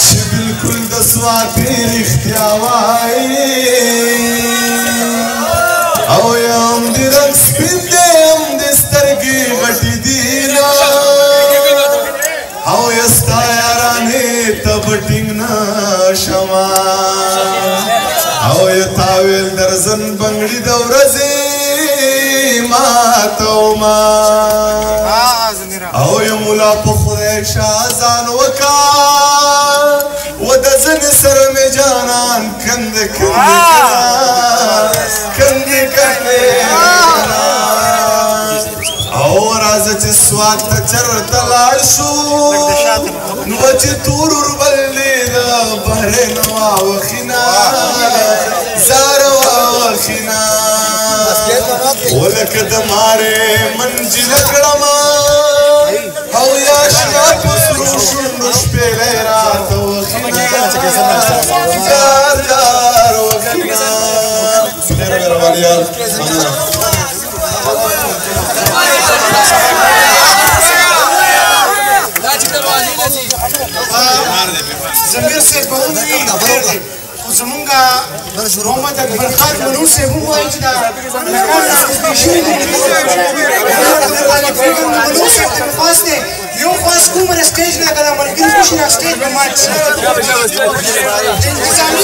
چې بالکل د سواتې رښتیا وایي او یم د رنګ سپین دی یم د سترګې غټې دي نه او یا ستا یارانې ته به ټینګ نه شمه او یا تاویل درزن بنګړي د ورځې ماتوما او یا مولا په خدای شاه ځان وکا و د ځنې سره مې جانان کنده کنده او راځه چې سوات ته چرته لاړ شو نو به چې تور وربلې د بحرین واوښینه زاره واوښینه ولکه د مارې منجله کړمه او یا شنه په سرو شونډو شپېلی راته وښینه جار جار وښینه ډېره مهرباني مننه زمیر صاحب به هم وي ډېر دی خو زمونږ محمد اکبر خان منور صاحب هم وایي چې دا لکان راغوښتې شوي دي منور صاحب ته مې خواست دی یو خواست کوم له سټېج نه که دا ملګري خوشي دا سټېج به مات شي انتظامي انتظامي